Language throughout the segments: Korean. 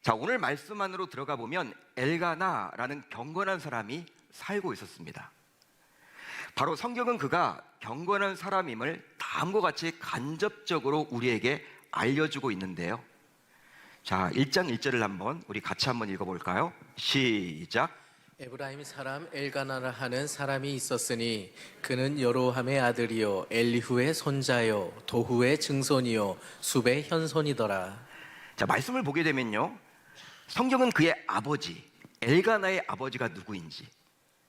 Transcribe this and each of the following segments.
자, 오늘 말씀 안으로 들어가 보면 엘가나라는 경건한 사람이 살고 있었습니다. 바로 성경은 그가 경건한 사람임을 다음과 같이 간접적으로 우리에게 알려주고 있는데요. 자, 1장 1절을 우리 같이 한번 읽어볼까요? 시작. 에브라임 사람 엘가나라 하는 사람이 있었으니 그는 여로함의 아들이요 엘리후의 손자요 도후의 증손이요 숲의 현손이더라. 자, 말씀을 보게 되면요, 성경은 그의 아버지 엘가나의 아버지가 누구인지,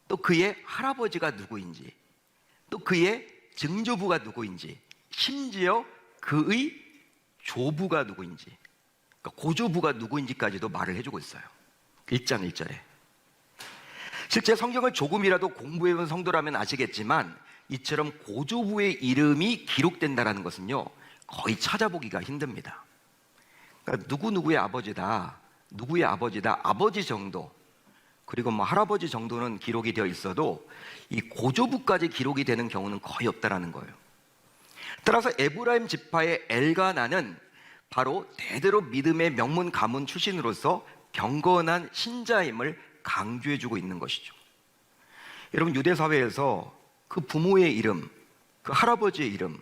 또 그의 할아버지가 누구인지, 또 그의 증조부가 누구인지, 심지어 그의 조부가 누구인지, 그러니까 고조부가 누구인지까지도 말을 해주고 있어요. 1장 1절에. 실제 성경을 조금이라도 공부해본 성도라면 아시겠지만 이처럼 고조부의 이름이 기록된다는 것은요, 거의 찾아보기가 힘듭니다. 그러니까 누구의 아버지다, 누구의 아버지다, 아버지 정도, 그리고 할아버지 정도는 기록이 되어 있어도 이 고조부까지 기록이 되는 경우는 거의 없다라는 거예요. 따라서 에브라임 지파의 엘가나는 바로 대대로 믿음의 명문 가문 출신으로서 경건한 신자임을 강조해주고 있는 것이죠. 여러분, 유대 사회에서 그 부모의 이름, 그 할아버지의 이름,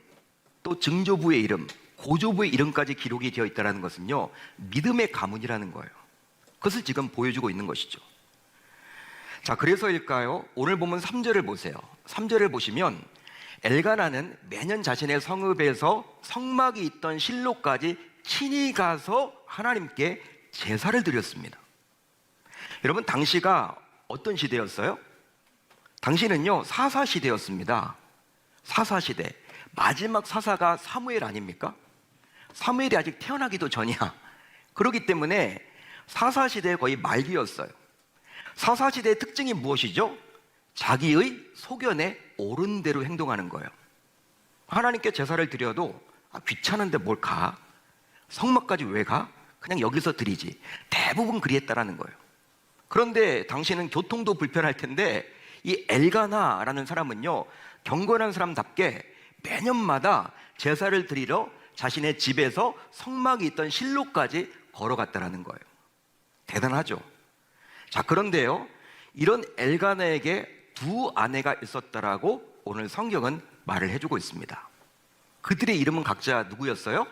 또 증조부의 이름, 고조부의 이름까지 기록이 되어 있다는 것은요, 믿음의 가문이라는 거예요. 그것을 지금 보여주고 있는 것이죠. 자, 그래서일까요? 오늘 보면 3절을 보세요. 3절을 보시면 엘가나는 매년 자신의 성읍에서 성막이 있던 실로까지 친히 가서 하나님께 제사를 드렸습니다. 여러분, 당시가 어떤 시대였어요? 당시는요, 사사시대였습니다. 사사시대. 마지막 사사가 사무엘 아닙니까? 사무엘이 아직 태어나기도 전이야. 그렇기 때문에 사사시대의 거의 말기였어요. 사사시대의 특징이 무엇이죠? 자기의 소견에 옳은 대로 행동하는 거예요. 하나님께 제사를 드려도 귀찮은데 뭘 가? 성막까지 왜 가? 그냥 여기서 드리지. 대부분 그리했다라는 거예요. 그런데 당시는 교통도 불편할 텐데 이 엘가나라는 사람은요, 경건한 사람답게 매년마다 제사를 드리러 자신의 집에서 성막이 있던 실로까지 걸어갔다라는 거예요. 대단하죠? 자, 그런데요, 이런 엘가나에게 두 아내가 있었다라고 오늘 성경은 말을 해주고 있습니다. 그들의 이름은 각자 누구였어요?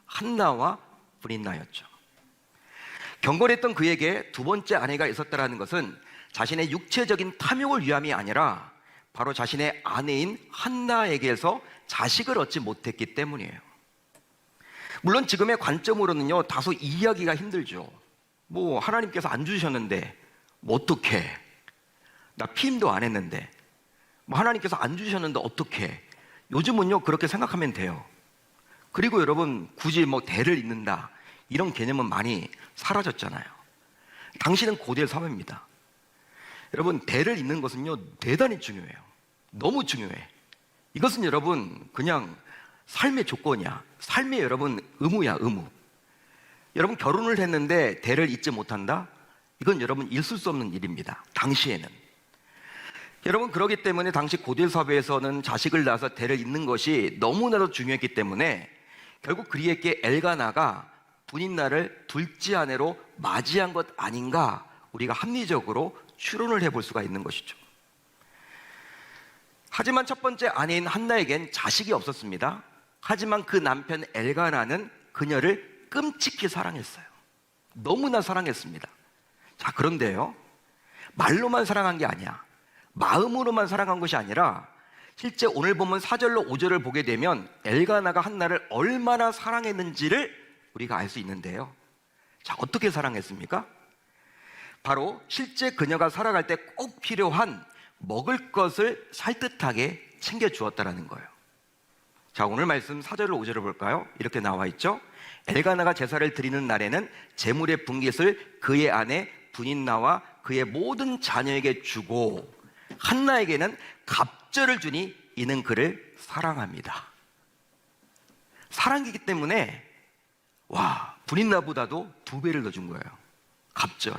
한나와 브린나였죠. 경건했던 그에게 두 번째 아내가 있었다라는 것은 자신의 육체적인 탐욕을 위함이 아니라 바로 자신의 아내인 한나에게서 자식을 얻지 못했기 때문이에요. 물론 지금의 관점으로는요, 다소 이해하기가 힘들죠. 하나님께서 안 주셨는데 어떡해? 나 피임도 안 했는데 하나님께서 안 주셨는데 어떡해? 요즘은요, 그렇게 생각하면 돼요. 그리고 여러분, 굳이 대를 잇는다 이런 개념은 많이 사라졌잖아요. 당시는 고대 사회입니다. 여러분, 대를 잇는 것은요, 대단히 중요해요. 너무 중요해. 이것은 여러분 그냥 삶의 조건이야. 삶의 여러분 의무야, 의무. 여러분, 결혼을 했는데 대를 잇지 못한다? 이건 여러분 있을 수 없는 일입니다. 당시에는. 여러분, 그렇기 때문에 당시 고대 사회에서는 자식을 낳아서 대를 잇는 것이 너무나도 중요했기 때문에 결국 그리에게 엘가나가 분인날을 둘째 아내로 맞이한 것 아닌가, 우리가 합리적으로 추론을 해볼 수가 있는 것이죠. 하지만 첫 번째 아내인 한나에겐 자식이 없었습니다. 하지만 그 남편 엘가나는 그녀를 끔찍히 사랑했어요. 너무나 사랑했습니다. 자, 그런데요, 말로만 사랑한 게 아니야. 마음으로만 사랑한 것이 아니라 실제 오늘 보면 4절로 5절을 보게 되면 엘가나가 한나를 얼마나 사랑했는지를 우리가 알 수 있는데요. 자, 어떻게 사랑했습니까? 바로 실제 그녀가 살아갈 때 꼭 필요한 먹을 것을 살뜰하게 챙겨주었다라는 거예요. 자, 오늘 말씀 4절로 5절을 볼까요? 이렇게 나와 있죠. 엘가나가 제사를 드리는 날에는 제물의 분깃을 그의 아내 분인나와 그의 모든 자녀에게 주고 한나에게는 갑절을 주니 이는 그를 사랑합니다. 사랑이기 때문에 분인나보다도 2배를 더 준 거예요. 갑절.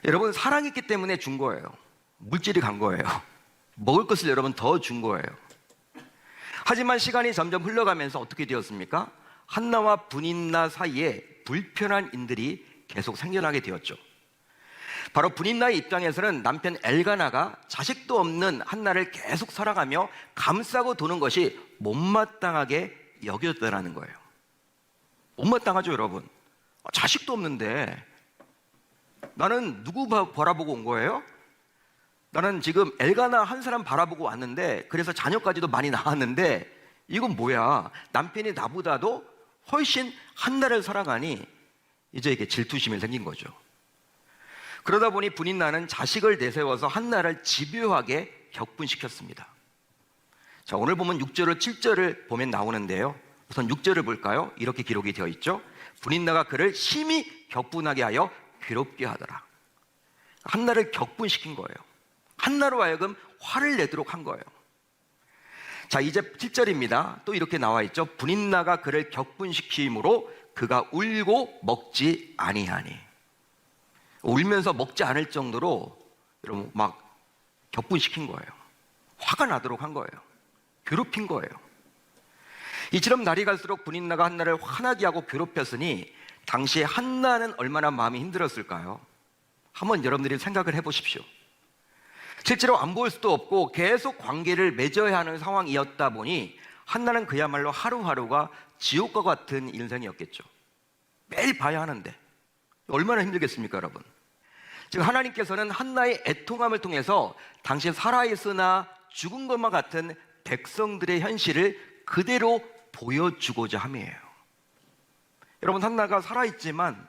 여러분, 사랑했기 때문에 준 거예요. 물질이 간 거예요. 먹을 것을 여러분 더 준 거예요. 하지만 시간이 점점 흘러가면서 어떻게 되었습니까? 한나와 분인나 사이에 불편한 일들이 계속 생겨나게 되었죠. 바로 분인나의 입장에서는 남편 엘가나가 자식도 없는 한나를 계속 살아가며 감싸고 도는 것이 못마땅하게 여겨졌다는 거예요. 못마땅하죠, 여러분. 자식도 없는데 나는 누구 바라보고 온 거예요? 나는 지금 엘가나 한 사람 바라보고 왔는데, 그래서 자녀까지도 많이 낳았는데 이건 뭐야? 남편이 나보다도 훨씬 한나를 사랑하니 이제 이게 질투심이 생긴 거죠. 그러다 보니 분인나는 자식을 내세워서 한나를 집요하게 격분시켰습니다. 자, 오늘 보면 6절을 7절을 보면 나오는데요. 우선 6절을 볼까요? 이렇게 기록이 되어 있죠. 분인나가 그를 심히 격분하게 하여 괴롭게 하더라. 한나를 격분시킨 거예요. 한나로 하여금 화를 내도록 한 거예요. 자, 이제 7절입니다. 또 이렇게 나와 있죠. 분인나가 그를 격분시키므로 그가 울고 먹지 아니하니. 울면서 먹지 않을 정도로 여러분 막 격분시킨 거예요. 화가 나도록 한 거예요. 괴롭힌 거예요. 이처럼 날이 갈수록 분인나가 한나를 화나게 하고 괴롭혔으니 당시에 한나는 얼마나 마음이 힘들었을까요? 한번 여러분들이 생각을 해보십시오. 실제로 안 볼 수도 없고 계속 관계를 맺어야 하는 상황이었다 보니 한나는 그야말로 하루하루가 지옥과 같은 인생이었겠죠. 매일 봐야 하는데 얼마나 힘들겠습니까, 여러분? 지금 하나님께서는 한나의 애통함을 통해서 당시 살아있으나 죽은 것만 같은 백성들의 현실을 그대로 보여주고자 함이에요. 여러분, 한나가 살아있지만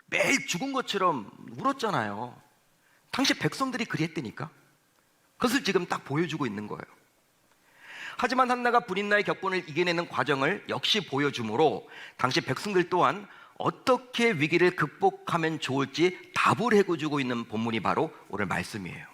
매일 죽은 것처럼 울었잖아요. 당시 백성들이 그랬다니까. 그것을 지금 딱 보여주고 있는 거예요. 하지만 한나가 분인나의 격분을 이겨내는 과정을 역시 보여주므로 당시 백성들 또한 어떻게 위기를 극복하면 좋을지 답을 해주고 있는 본문이 바로 오늘 말씀이에요.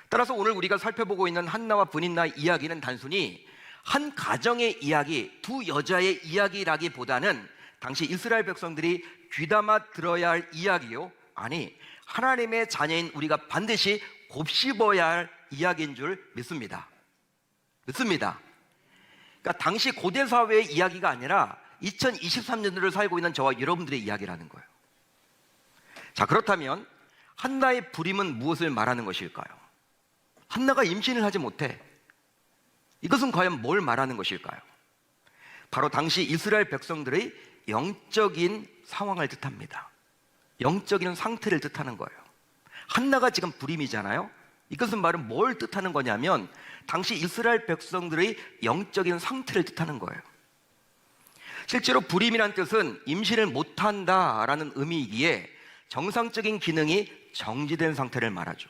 따라서 오늘 우리가 살펴보고 있는 한나와 분인나의 이야기는 단순히 한 가정의 이야기, 두 여자의 이야기라기보다는 당시 이스라엘 백성들이 귀담아 들어야 할 이야기요, 아니 하나님의 자녀인 우리가 반드시 곱씹어야 할 이야기인 줄 믿습니다. 그러니까 당시 고대 사회의 이야기가 아니라 2023년도를 살고 있는 저와 여러분들의 이야기라는 거예요. 자, 그렇다면 한나의 불임은 무엇을 말하는 것일까요? 한나가 임신을 하지 못해. 이것은 과연 뭘 말하는 것일까요? 바로 당시 이스라엘 백성들의 영적인 상황을 뜻합니다. 영적인 상태를 뜻하는 거예요. 한나가 지금 불임이잖아요. 이것은 말은 뭘 뜻하는 거냐면 당시 이스라엘 백성들의 영적인 상태를 뜻하는 거예요. 실제로 불임이란 뜻은 임신을 못한다라는 의미이기에 정상적인 기능이 정지된 상태를 말하죠.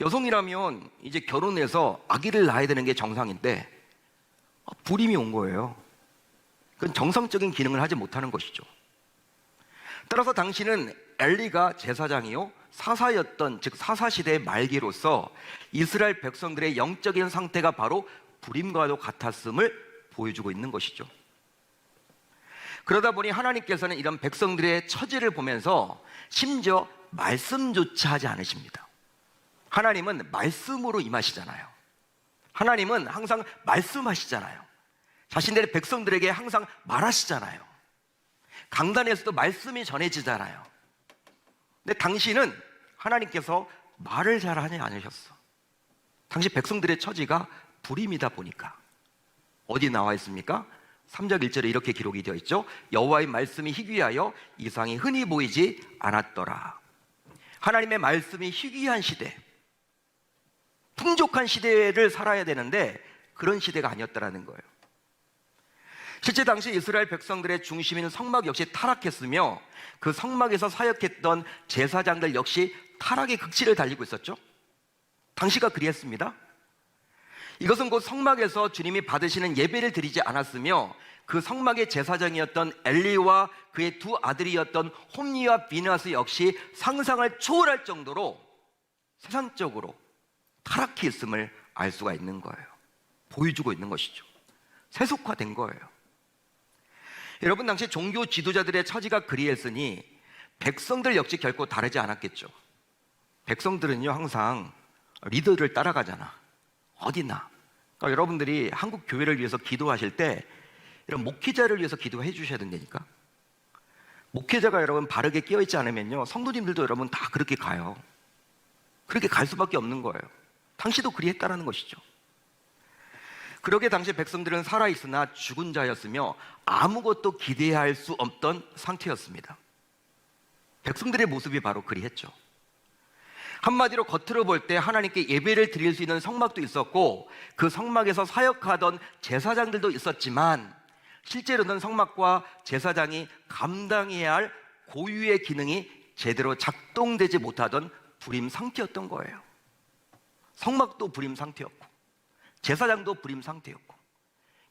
여성이라면 이제 결혼해서 아기를 낳아야 되는 게 정상인데 불임이 온 거예요. 그건 정상적인 기능을 하지 못하는 것이죠. 따라서 당시는 엘리가 제사장이요 사사였던, 즉 사사시대의 말기로서 이스라엘 백성들의 영적인 상태가 바로 불임과도 같았음을 보여주고 있는 것이죠. 그러다 보니 하나님께서는 이런 백성들의 처지를 보면서 심지어 말씀조차 하지 않으십니다. 하나님은 말씀으로 임하시잖아요. 하나님은 항상 말씀하시잖아요. 자신들의 백성들에게 항상 말하시잖아요. 강단에서도 말씀이 전해지잖아요. 근데 당신은 하나님께서 말을 잘 하지 않으셨어. 당시 백성들의 처지가 불임이다 보니까. 어디 나와 있습니까? 3절 1절에 이렇게 기록이 되어 있죠. 여호와의 말씀이 희귀하여 이상이 흔히 보이지 않았더라. 하나님의 말씀이 희귀한 시대, 풍족한 시대를 살아야 되는데 그런 시대가 아니었다라는 거예요. 실제 당시 이스라엘 백성들의 중심인 성막 역시 타락했으며 그 성막에서 사역했던 제사장들 역시 타락의 극치를 달리고 있었죠. 당시가 그리했습니다. 이것은 곧 성막에서 주님이 받으시는 예배를 드리지 않았으며 그 성막의 제사장이었던 엘리와 그의 두 아들이었던 홈니와 비느하스 역시 상상을 초월할 정도로 세상적으로 타락해 있음을 알 수가 있는 거예요. 보여주고 있는 것이죠. 세속화된 거예요. 여러분, 당시 종교 지도자들의 처지가 그리했으니 백성들 역시 결코 다르지 않았겠죠. 백성들은요 항상 리더를 따라가잖아. 어디나. 그러니까 여러분들이 한국 교회를 위해서 기도하실 때 이런 목회자를 위해서 기도해 주셔야 된다니까. 목회자가 여러분 바르게 깨어있지 않으면요, 성도님들도 여러분 다 그렇게 가요. 그렇게 갈 수밖에 없는 거예요. 당시도 그리했다라는 것이죠. 그러게 당시 백성들은 살아있으나 죽은 자였으며 아무것도 기대할 수 없던 상태였습니다. 백성들의 모습이 바로 그리했죠. 한마디로 겉으로 볼 때 하나님께 예배를 드릴 수 있는 성막도 있었고 그 성막에서 사역하던 제사장들도 있었지만 실제로는 성막과 제사장이 감당해야 할 고유의 기능이 제대로 작동되지 못하던 불임 상태였던 거예요. 성막도 불임 상태였고 제사장도 불임 상태였고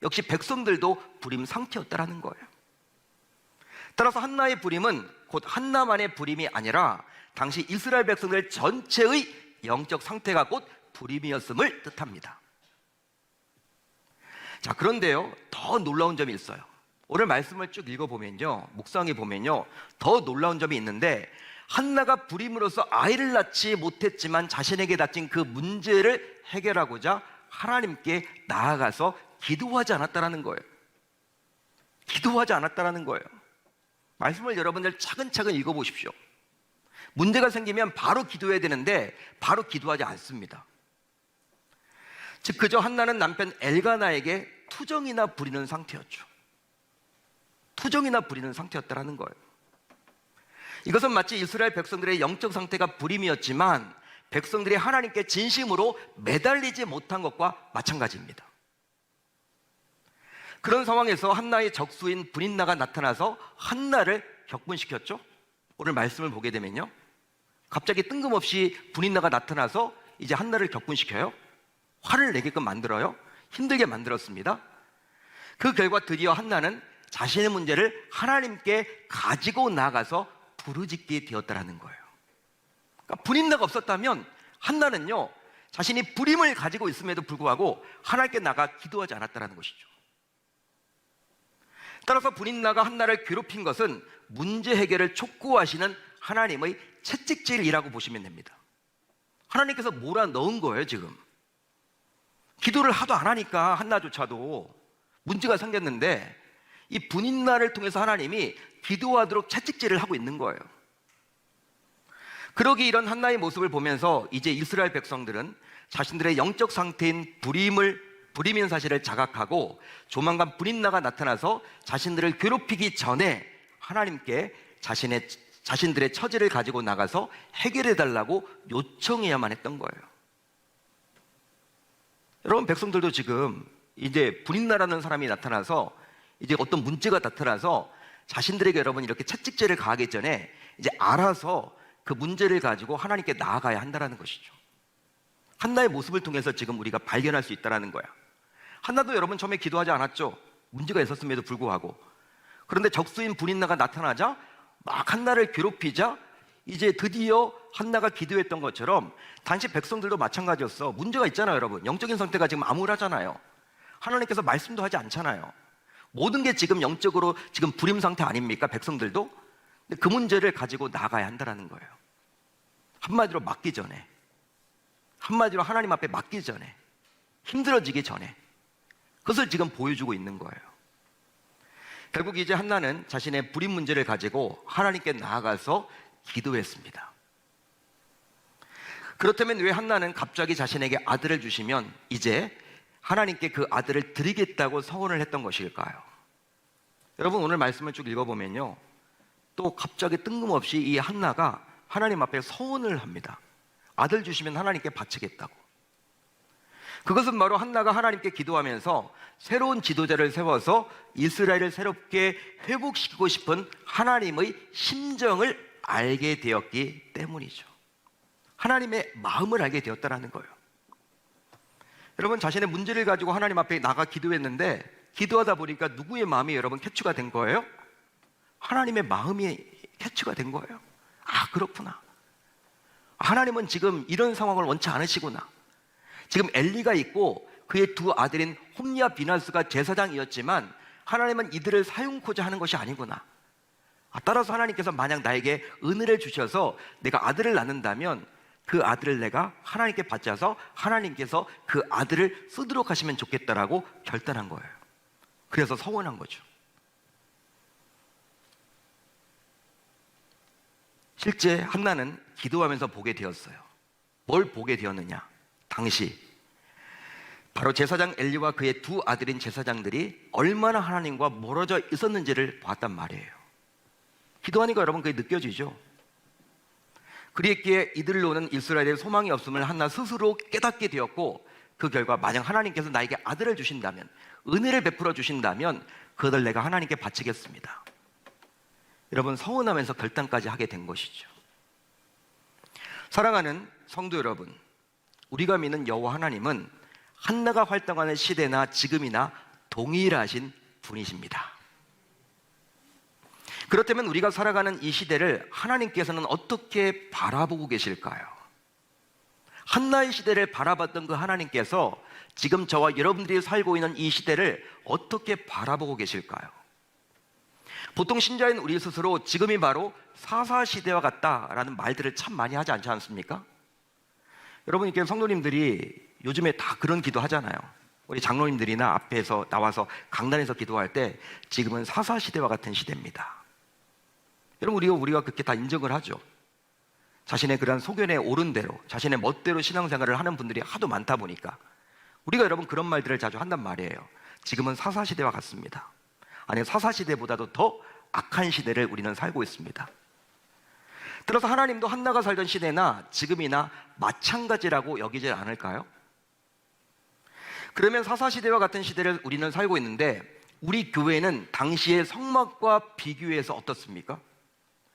역시 백성들도 불임 상태였다라는 거예요. 따라서 한나의 불임은 곧 한나만의 불임이 아니라 당시 이스라엘 백성들 전체의 영적 상태가 곧 불임이었음을 뜻합니다. 자, 그런데요, 더 놀라운 점이 있어요. 오늘 말씀을 쭉 읽어보면요, 묵상해 보면요, 더 놀라운 점이 있는데 한나가 불임으로써 아이를 낳지 못했지만 자신에게 닥친 그 문제를 해결하고자 하나님께 나아가서 기도하지 않았다라는 거예요. 기도하지 않았다라는 거예요. 말씀을 여러분들 차근차근 읽어보십시오. 문제가 생기면 바로 기도해야 되는데 바로 기도하지 않습니다. 즉 그저 한나는 남편 엘가나에게 투정이나 부리는 상태였죠. 투정이나 부리는 상태였다라는 거예요. 이것은 마치 이스라엘 백성들의 영적 상태가 불임이었지만 백성들이 하나님께 진심으로 매달리지 못한 것과 마찬가지입니다. 그런 상황에서 한나의 적수인 브린나가 나타나서 한나를 격분시켰죠. 오늘 말씀을 보게 되면요, 갑자기 뜬금없이 브린나가 나타나서 이제 한나를 격분시켜요. 화를 내게끔 만들어요. 힘들게 만들었습니다. 그 결과 드디어 한나는 자신의 문제를 하나님께 가지고 나가서 부르짖게 되었다라는 거예요. 그러니까 브린나가 없었다면 한나는요, 자신이 불임을 가지고 있음에도 불구하고 하나님께 나가 기도하지 않았다라는 것이죠. 따라서 브린나가 한나를 괴롭힌 것은 문제 해결을 촉구하시는 하나님의 채찍질이라고 보시면 됩니다. 하나님께서 몰아넣은 거예요. 지금 기도를 하도 안 하니까 한나조차도 문제가 생겼는데 이 브린나를 통해서 하나님이 기도하도록 채찍질을 하고 있는 거예요. 그러기 이런 한나의 모습을 보면서 이제 이스라엘 백성들은 자신들의 영적 상태인 불임인 사실을 자각하고 조만간 브린나가 나타나서 자신들을 괴롭히기 전에 하나님께 자신들의 처지를 가지고 나가서 해결해 달라고 요청해야만 했던 거예요. 여러분, 백성들도 지금 이제 브린나라는 사람이 나타나서 이제 어떤 문제가 나타나서 자신들에게 여러분 이렇게 채찍질을 가하기 전에 이제 알아서 그 문제를 가지고 하나님께 나아가야 한다는 것이죠. 한나의 모습을 통해서 지금 우리가 발견할 수 있다는 거야. 한나도 여러분 처음에 기도하지 않았죠. 문제가 있었음에도 불구하고. 그런데 적수인 브린나가 나타나자 막 한나를 괴롭히자 이제 드디어 한나가 기도했던 것처럼 당시 백성들도 마찬가지였어. 문제가 있잖아요, 여러분. 영적인 상태가 지금 암울하잖아요. 하나님께서 말씀도 하지 않잖아요. 모든 게 지금 영적으로 지금 불임 상태 아닙니까? 백성들도. 근데 그 문제를 가지고 나가야 한다는 거예요. 한마디로 맡기 전에, 한마디로 하나님 앞에 맡기 전에, 힘들어지기 전에 그것을 지금 보여주고 있는 거예요. 결국 이제 한나는 자신의 불임 문제를 가지고 하나님께 나아가서 기도했습니다. 그렇다면 왜 한나는 갑자기 자신에게 아들을 주시면 이제 하나님께 그 아들을 드리겠다고 서원을 했던 것일까요? 여러분, 오늘 말씀을 쭉 읽어보면요, 또 갑자기 뜬금없이 이 한나가 하나님 앞에 서원을 합니다. 아들 주시면 하나님께 바치겠다고. 그것은 바로 한나가 하나님께 기도하면서 새로운 지도자를 세워서 이스라엘을 새롭게 회복시키고 싶은 하나님의 심정을 알게 되었기 때문이죠. 하나님의 마음을 알게 되었다는 거예요. 여러분, 자신의 문제를 가지고 하나님 앞에 나가 기도했는데 기도하다 보니까 누구의 마음이 여러분 캐치가 된 거예요? 하나님의 마음이 캐치가 된 거예요. 아, 그렇구나. 하나님은 지금 이런 상황을 원치 않으시구나. 지금 엘리가 있고 그의 두 아들인 홈리와 비나스가 제사장이었지만 하나님은 이들을 사용코자 하는 것이 아니구나. 따라서 하나님께서 만약 나에게 은혜를 주셔서 내가 아들을 낳는다면 그 아들을 내가 하나님께 바쳐서 하나님께서 그 아들을 쓰도록 하시면 좋겠다라고 결단한 거예요. 그래서 서운한 거죠. 실제 한나는 기도하면서 보게 되었어요. 뭘 보게 되었느냐? 당시 바로 제사장 엘리와 그의 두 아들인 제사장들이 얼마나 하나님과 멀어져 있었는지를 봤단 말이에요. 기도하니까 여러분 그게 느껴지죠? 그리했기에 이들로는 이스라엘에 소망이 없음을 한나 스스로 깨닫게 되었고, 그 결과 만약 하나님께서 나에게 아들을 주신다면, 은혜를 베풀어 주신다면 그것을 내가 하나님께 바치겠습니다. 여러분, 서운하면서 결단까지 하게 된 것이죠. 사랑하는 성도 여러분, 우리가 믿는 여호와 하나님은 한나가 활동하는 시대나 지금이나 동일하신 분이십니다. 그렇다면 우리가 살아가는 이 시대를 하나님께서는 어떻게 바라보고 계실까요? 한나의 시대를 바라봤던 그 하나님께서 지금 저와 여러분들이 살고 있는 이 시대를 어떻게 바라보고 계실까요? 보통 신자인 우리 스스로 지금이 바로 사사시대와 같다라는 말들을 참 많이 하지 않지 않습니까? 여러분, 이렇게 성도님들이 요즘에 다 그런 기도 하잖아요. 우리 장로님들이나 앞에서 나와서 강단에서 기도할 때 지금은 사사시대와 같은 시대입니다. 여러분, 우리가 그렇게 다 인정을 하죠. 자신의 그런 소견에 오른 대로, 자신의 멋대로 신앙생활을 하는 분들이 하도 많다 보니까 우리가 여러분 그런 말들을 자주 한단 말이에요. 지금은 사사시대와 같습니다. 아니, 사사시대보다도 더 악한 시대를 우리는 살고 있습니다. 따라서 하나님도 한나가 살던 시대나 지금이나 마찬가지라고 여기지 않을까요? 그러면 사사시대와 같은 시대를 우리는 살고 있는데, 우리 교회는 당시의 성막과 비교해서 어떻습니까?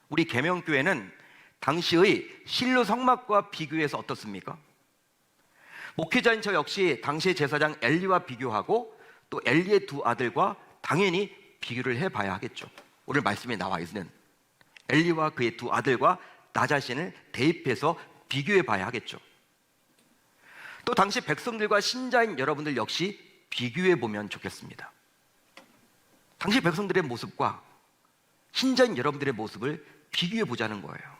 우리 계명교회는 당시의 실로 성막과 비교해서 어떻습니까? 목회자인 저 역시 당시의 제사장 엘리와 비교하고 또 엘리의 두 아들과 당연히 비교를 해봐야 하겠죠. 오늘 말씀에 나와 있는 엘리와 그의 두 아들과 나 자신을 대입해서 비교해봐야 하겠죠. 또 당시 백성들과 신자인 여러분들 역시 비교해보면 좋겠습니다. 당시 백성들의 모습과 신자인 여러분들의 모습을 비교해보자는 거예요.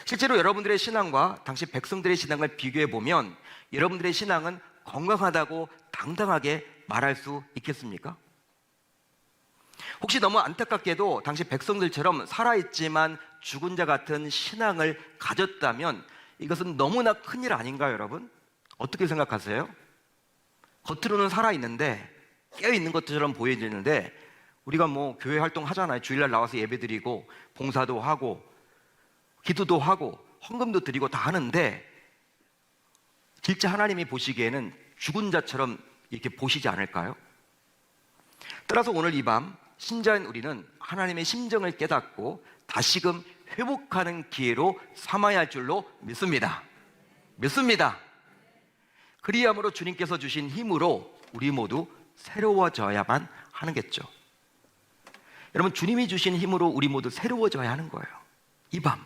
실제로 여러분들의 신앙과 당시 백성들의 신앙을 비교해보면 여러분들의 신앙은 건강하다고 당당하게 말할 수 있겠습니까? 혹시 너무 안타깝게도 당시 백성들처럼 살아있지만 죽은 자 같은 신앙을 가졌다면 이것은 너무나 큰일 아닌가요, 여러분? 어떻게 생각하세요? 겉으로는 살아있는데 깨어있는 것처럼 보여지는데, 우리가 뭐 교회 활동 하잖아요. 주일날 나와서 예배드리고 봉사도 하고 기도도 하고 헌금도 드리고 다 하는데, 진짜 하나님이 보시기에는 죽은 자처럼 이렇게 보시지 않을까요? 따라서 오늘 이 밤 신자인 우리는 하나님의 심정을 깨닫고 다시금 회복하는 기회로 삼아야 할 줄로 믿습니다. 그리함으로 주님께서 주신 힘으로 우리 모두 새로워져야만 하는겠죠. 여러분, 주님이 주신 힘으로 우리 모두 새로워져야 하는 거예요. 이 밤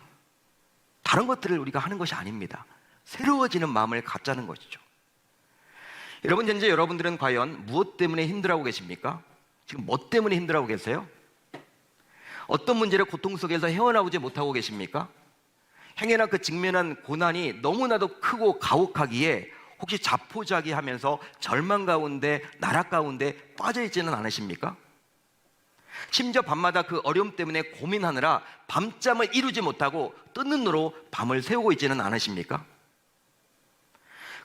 다른 것들을 우리가 하는 것이 아닙니다. 새로워지는 마음을 갖자는 것이죠. 여러분, 현재 여러분들은 과연 무엇 때문에 힘들어하고 계십니까? 지금 뭐 때문에 힘들어하고 계세요? 어떤 문제를 고통 속에서 헤어나오지 못하고 계십니까? 행여나 그 직면한 고난이 너무나도 크고 가혹하기에 혹시 자포자기하면서 절망 가운데, 나락 가운데 빠져있지는 않으십니까? 심지어 밤마다 그 어려움 때문에 고민하느라 밤잠을 이루지 못하고 뜨는 눈으로 밤을 새우고 있지는 않으십니까?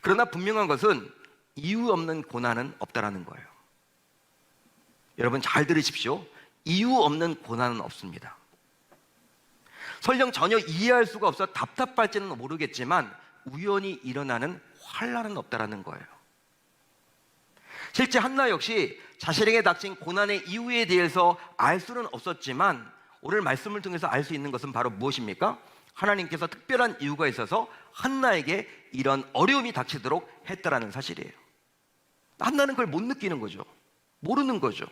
그러나 분명한 것은 이유 없는 고난은 없다라는 거예요. 여러분, 잘 들으십시오. 이유 없는 고난은 없습니다. 설령 전혀 이해할 수가 없어 답답할지는 모르겠지만 우연히 일어나는 환난은 없다라는 거예요. 실제 한나 역시 자신에게 닥친 고난의 이유에 대해서 알 수는 없었지만 오늘 말씀을 통해서 알 수 있는 것은 바로 무엇입니까? 하나님께서 특별한 이유가 있어서 한나에게 이런 어려움이 닥치도록 했다라는 사실이에요. 한나는 그걸 못 느끼는 거죠. 모르는 거죠.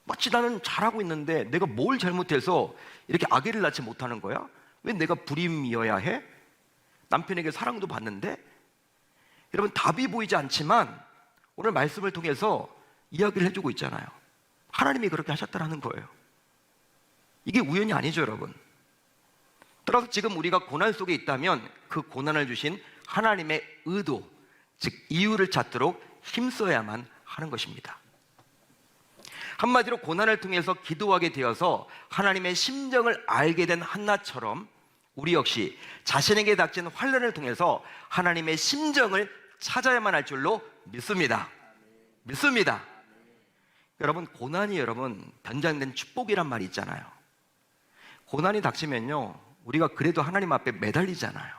마치 나는 잘하고 있는데 내가 뭘 잘못해서 이렇게 아기를 낳지 못하는 거야? 왜 내가 불임이어야 해? 남편에게 사랑도 받는데? 여러분, 답이 보이지 않지만 오늘 말씀을 통해서 이야기를 해주고 있잖아요. 하나님이 그렇게 하셨다라는 거예요. 이게 우연이 아니죠, 여러분. 따라서 지금 우리가 고난 속에 있다면 그 고난을 주신 하나님의 의도, 즉 이유를 찾도록 힘써야만 하는 것입니다. 한마디로 고난을 통해서 기도하게 되어서 하나님의 심정을 알게 된 한나처럼 우리 역시 자신에게 닥친 환난을 통해서 하나님의 심정을 찾아야만 할 줄로 믿습니다. 믿습니다. 여러분, 고난이 변장된 축복이란 말이 있잖아요. 고난이 닥치면요, 우리가 그래도 하나님 앞에 매달리잖아요.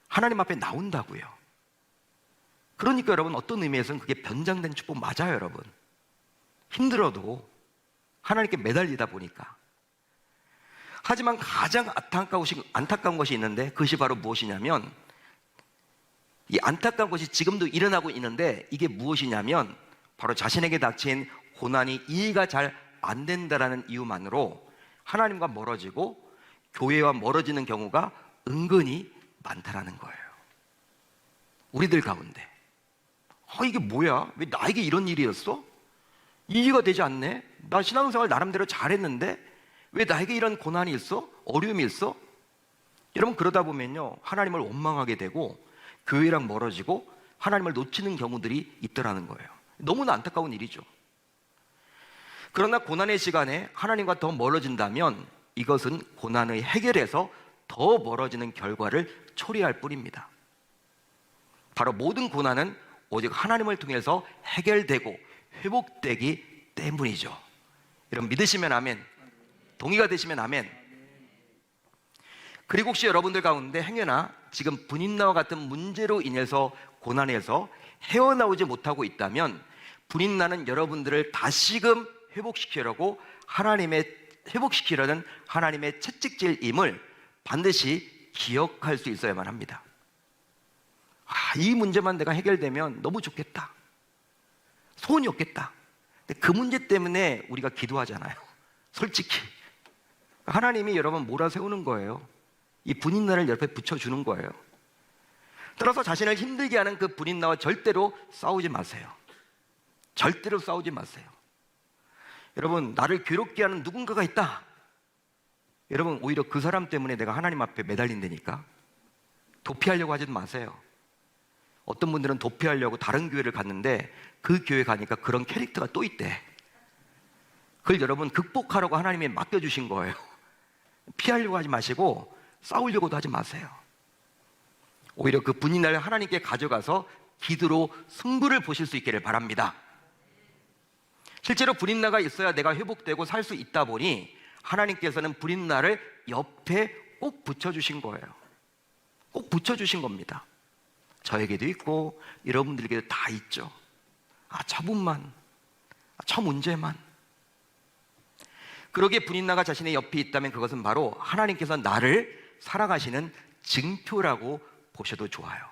하나님 앞에 나온다고요. 그러니까 여러분, 어떤 의미에서는 그게 변장된 축복 맞아요, 여러분. 힘들어도 하나님께 매달리다 보니까. 하지만 가장 안타까운 것이 있는데, 그것이 바로 무엇이냐면, 이 안타까운 것이 지금도 일어나고 있는데, 이게 무엇이냐면 바로 자신에게 닥친 고난이 이해가 잘 안 된다라는 이유만으로 하나님과 멀어지고 교회와 멀어지는 경우가 은근히 많다라는 거예요. 우리들 가운데 이게 뭐야? 왜 나에게 이런 일이었어? 이해가 되지 않네? 나 신앙생활 나름대로 잘했는데 왜 나에게 이런 고난이 있어? 어려움이 있어? 여러분, 그러다 보면요, 하나님을 원망하게 되고 교회랑 멀어지고 하나님을 놓치는 경우들이 있더라는 거예요. 너무나 안타까운 일이죠. 그러나 고난의 시간에 하나님과 더 멀어진다면 이것은 고난의 해결에서 더 멀어지는 결과를 초래할 뿐입니다. 바로 모든 고난은 오직 하나님을 통해서 해결되고 회복되기 때문이죠. 여러분, 믿으시면 아멘, 동의가 되시면 아멘. 그리고 혹시 여러분들 가운데 행여나 지금 분인나와 같은 문제로 인해서 고난에서 헤어나오지 못하고 있다면, 분인나는 여러분들을 다시금 회복시키려는 하나님의 채찍질임을 반드시 기억할 수 있어야만 합니다. 이 문제만 내가 해결되면 너무 좋겠다, 소원이 없겠다. 근데 그 문제 때문에 우리가 기도하잖아요. 솔직히 하나님이 여러분 몰아세우는 거예요. 이 분인나를 옆에 붙여주는 거예요. 따라서 자신을 힘들게 하는 그 분인나와 절대로 싸우지 마세요. 절대로 싸우지 마세요. 여러분, 나를 괴롭게 하는 누군가가 있다. 여러분, 오히려 그 사람 때문에 내가 하나님 앞에 매달린다니까. 도피하려고 하지 마세요. 어떤 분들은 도피하려고 다른 교회를 갔는데 그 교회 가니까 그런 캐릭터가 또 있대. 그걸 여러분 극복하라고 하나님이 맡겨주신 거예요. 피하려고 하지 마시고 싸우려고도 하지 마세요. 오히려 그 분인나를 하나님께 가져가서 기도로 승부를 보실 수 있기를 바랍니다. 실제로 분인나가 있어야 내가 회복되고 살 수 있다 보니 하나님께서는 분인나를 옆에 꼭 붙여주신 거예요. 꼭 붙여주신 겁니다. 저에게도 있고 여러분들에게도 다 있죠. 저분만, 저 문제만. 그러기에 분인나가 자신의 옆에 있다면 그것은 바로 하나님께서 나를 사랑하시는 증표라고 보셔도 좋아요.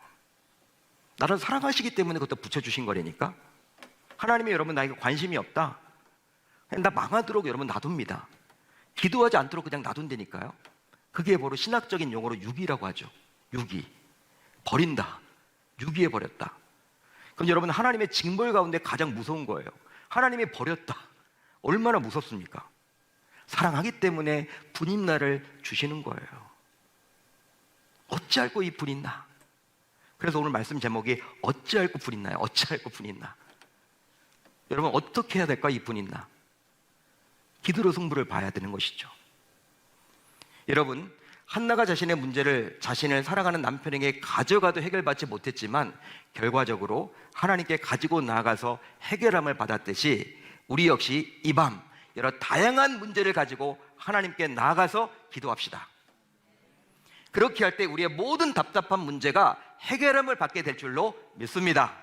나를 사랑하시기 때문에 그것도 붙여주신 거라니까. 하나님이 여러분 나에게 관심이 없다, 그냥 나 망하도록 여러분 놔둡니다. 기도하지 않도록 그냥 놔둔다니까요. 그게 바로 신학적인 용어로 유기라고 하죠. 유기. 버린다. 유기해 버렸다. 그럼 여러분, 하나님의 징벌 가운데 가장 무서운 거예요. 하나님이 버렸다. 얼마나 무섭습니까? 사랑하기 때문에 분인나를 주시는 거예요. 어찌할꼬 이 분인나. 그래서 오늘 말씀 제목이 어찌할꼬 분인나요. 어찌할꼬 분인나. 여러분, 어떻게 해야 될까? 이 분인나. 기도로 승부를 봐야 되는 것이죠. 여러분, 한나가 자신의 문제를 자신을 사랑하는 남편에게 가져가도 해결받지 못했지만 결과적으로 하나님께 가지고 나아가서 해결함을 받았듯이 우리 역시 이 밤 여러 다양한 문제를 가지고 하나님께 나아가서 기도합시다. 그렇게 할 때 우리의 모든 답답한 문제가 해결함을 받게 될 줄로 믿습니다.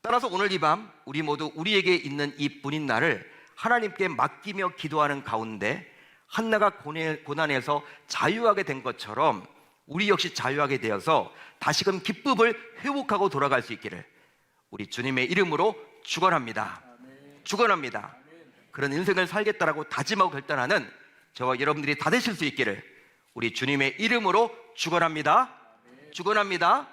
따라서 오늘 이 밤 우리 모두 우리에게 있는 이 분인나를 하나님께 맡기며 기도하는 가운데 한나가 고난에서 자유하게 된 것처럼 우리 역시 자유하게 되어서 다시금 기쁨을 회복하고 돌아갈 수 있기를 우리 주님의 이름으로 축원합니다. 축원합니다. 그런 인생을 살겠다라고 다짐하고 결단하는 저와 여러분들이 다 되실 수 있기를 우리 주님의 이름으로 축원합니다. 축원합니다.